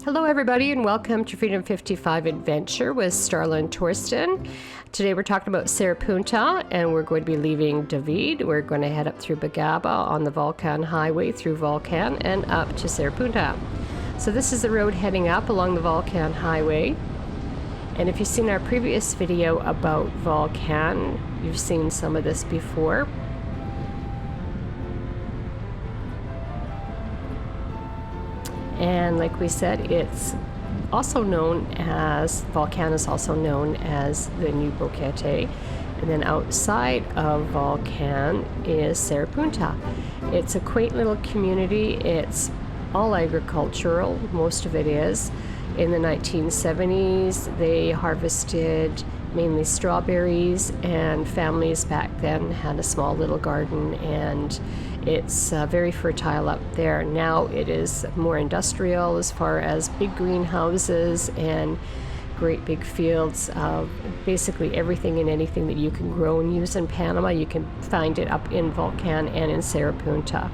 Hello everybody and welcome to Freedom 55 Adventure with Starla and Torsten. Today we're talking about Cerro Punta and we're going to be leaving David. We're going to head up through Bagaba on the Volcan Highway through Volcan and up to Cerro Punta. So this is the road heading up along the Volcan Highway. And if you've seen our previous video about Volcan, you've seen some of this before. And like we said, it's also known as, Volcan is also known as the New Boquete. And then outside of Volcan is Cerro Punta. It's a quaint little community. It's all agricultural, most of it is. In the 1970s, they harvested mainly strawberries, and families back then had a small little garden, and it's very fertile up there. Now it is more industrial as far as big greenhouses and great big fields of basically everything and anything that you can grow and use in Panama. You can find it up in Volcan and in Cerro Punta.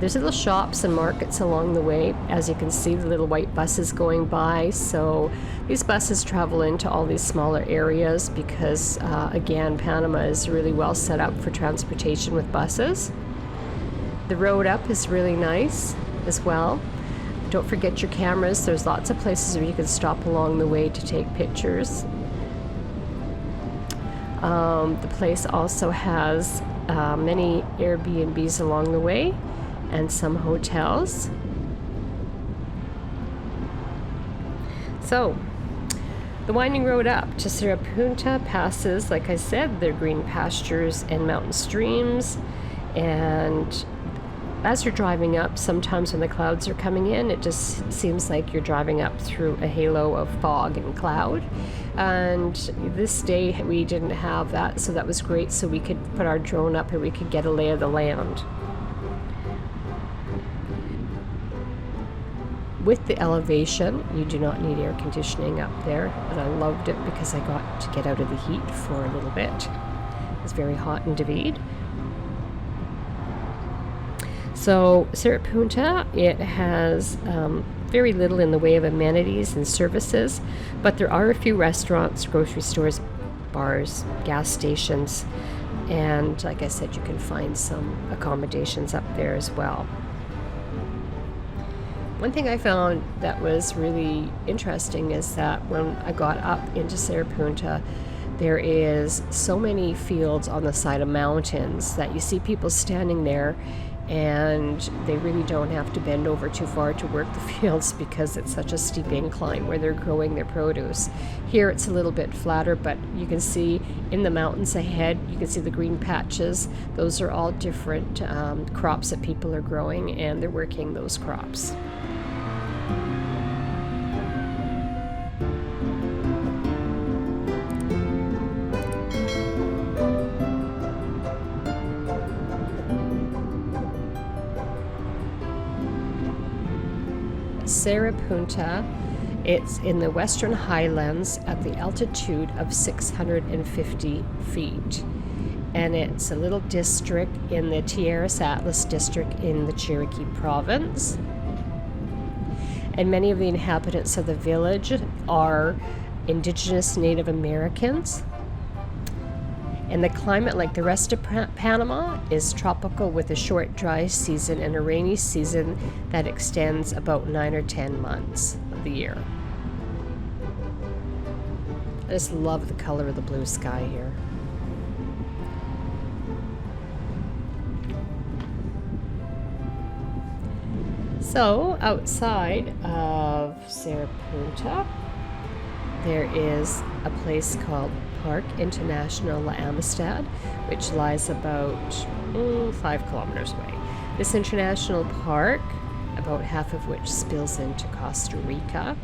There's little shops and markets along the way. As you can see, the little white buses going by. So these buses travel into all these smaller areas because, again, Panama is really well set up for transportation with buses. The road up is really nice as well. Don't forget your cameras. There's lots of places where you can stop along the way to take pictures. The place also has many Airbnbs along the way, and some hotels. So, the winding road up to Cerro Punta passes, like I said, their green pastures and mountain streams. And as you're driving up, sometimes when the clouds are coming in, it just seems like you're driving up through a halo of fog and cloud. And this day we didn't have that, so that was great. So we could put our drone up and we could get a lay of the land. With the elevation, you do not need air conditioning up there, and I loved it because I got to get out of the heat for a little bit. It was very hot in David. So Cerro Punta, it has very little in the way of amenities and services, but there are a few restaurants, grocery stores, bars, gas stations, and like I said, you can find some accommodations up there as well. One thing I found that was really interesting is that when I got up into Cerro Punta, there is so many fields on the side of mountains that you see people standing there, and they really don't have to bend over too far to work the fields because it's such a steep incline where they're growing their produce. Here it's a little bit flatter, but you can see in the mountains ahead, you can see the green patches. Those are all different crops that people are growing, and they're working those crops. Cerro Punta, it's in the Western Highlands at the altitude of 650 feet. And it's a little district in the Tierras Atlas district in the Chiriquí province. And many of the inhabitants of the village are indigenous Native Americans. And the climate, like the rest of Panama, is tropical with a short dry season and a rainy season that extends about 9 or 10 months of the year. I just love the color of the blue sky here. So, outside of Cerro Punta, there is a place called Park International La Amistad, which lies about 5 kilometers away. This international park, about half of which spills into Costa Rica,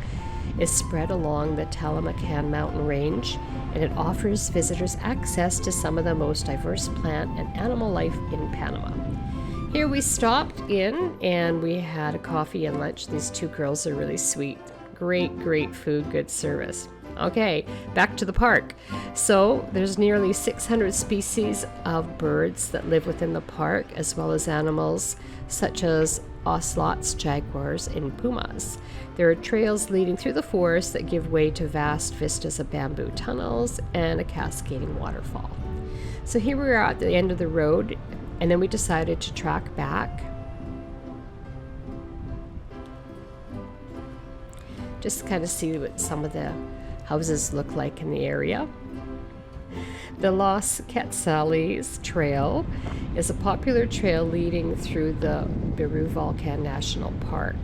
is spread along the Talamacan mountain range, and it offers visitors access to some of the most diverse plant and animal life in Panama. Here we stopped in and we had a coffee and lunch. These two girls are really sweet. Great food, good service. Okay, back to the park. So there's nearly 600 species of birds that live within the park, as well as animals such as ocelots, jaguars, and pumas. There are trails leading through the forest that give way to vast vistas of bamboo tunnels and a cascading waterfall. So here we are at the end of the road, and then we decided to track back. Just to kind of see what some of the houses look like in the area. The Los Quetzales Trail is a popular trail leading through the Beru Volcan National Park.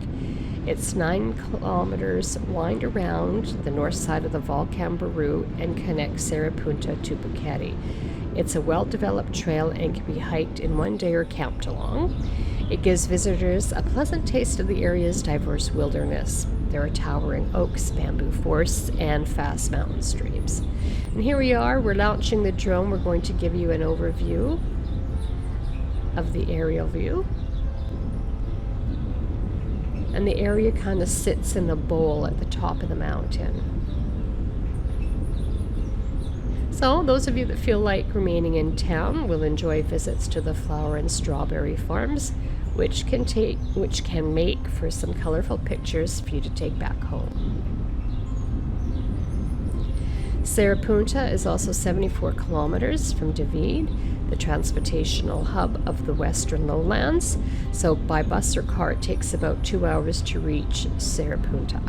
It's 9 kilometers wind around the north side of the Volcan Beru and connects Cerro Punta to Boquete. It's a well-developed trail and can be hiked in one day or camped along. It gives visitors a pleasant taste of the area's diverse wilderness. There are towering oaks, bamboo forests, and fast mountain streams. And here we are, we're launching the drone. We're going to give you an overview of the aerial view. And the area kind of sits in a bowl at the top of the mountain. So those of you that feel like remaining in town will enjoy visits to the flower and strawberry farms, which can make for some colorful pictures for you to take back home. Cerro Punta is also 74 kilometers from David, the transportational hub of the western lowlands. So by bus or car, it takes about 2 hours to reach Cerro Punta.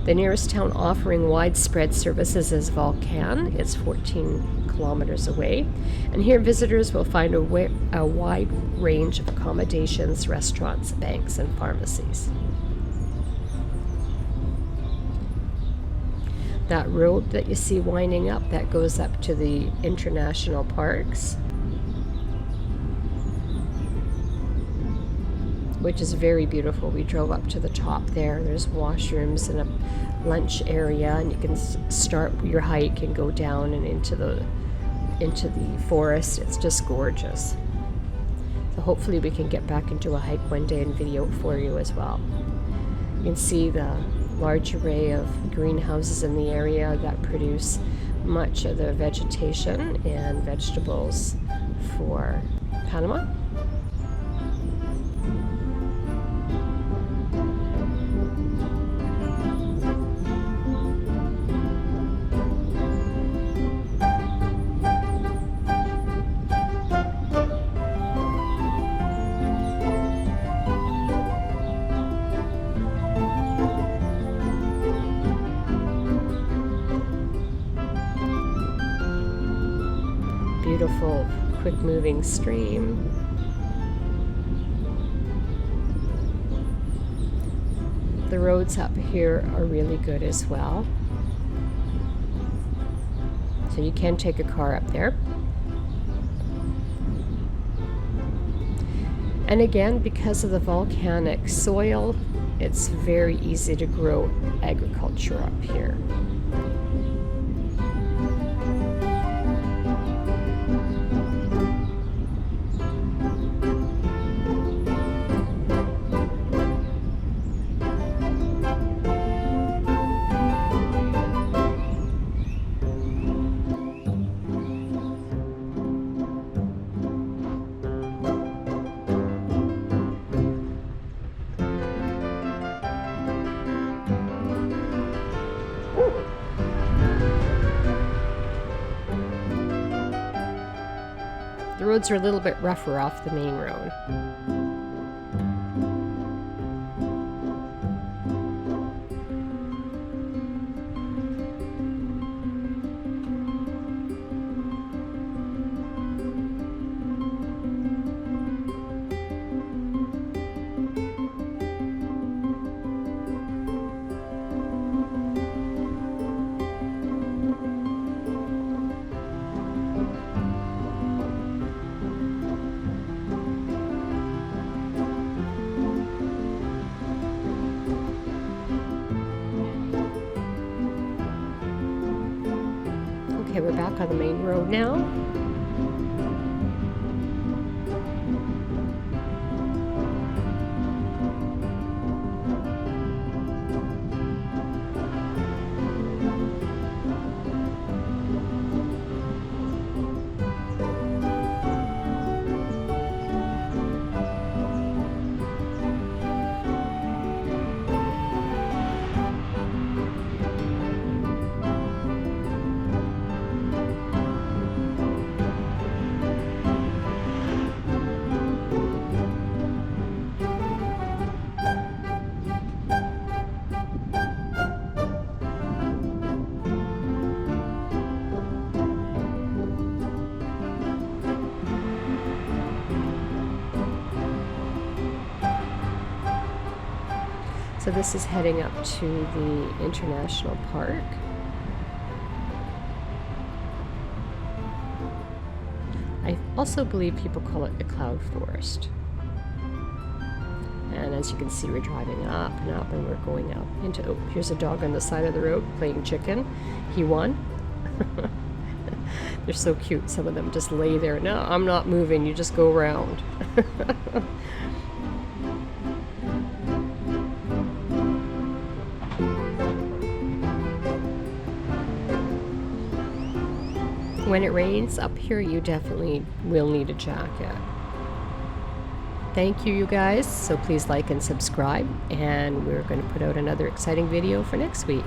The nearest town offering widespread services is Volcan. It's 14 kilometers away. And here visitors will find a wide range of accommodations, restaurants, banks, and pharmacies. That road that you see winding up, that goes up to the international parks, which is very beautiful. We drove up to the top there. There's washrooms and a lunch area, and you can start your hike and go down and into the forest. It's just gorgeous. So hopefully we can get back into a hike one day and video it for you as well. You can see the large array of greenhouses in the area that produce much of the vegetation and vegetables for Panama. Beautiful, quick-moving stream. The roads up here are really good as well. So you can take a car up there. And again, because of the volcanic soil, it's very easy to grow agriculture up here. The roads are a little bit rougher off the main road. Okay, we're back on the main road now. So this is heading up to the International Park. I also believe people call it a cloud forest. And as you can see, we're driving up and up, and we're going up into, oh, here's a dog on the side of the road playing chicken. He won. They're so cute. Some of them just lay there. No, I'm not moving. You just go around. When it rains up here, you definitely will need a jacket. Thank you, you guys. So please like and subscribe, and we're going to put out another exciting video for next week.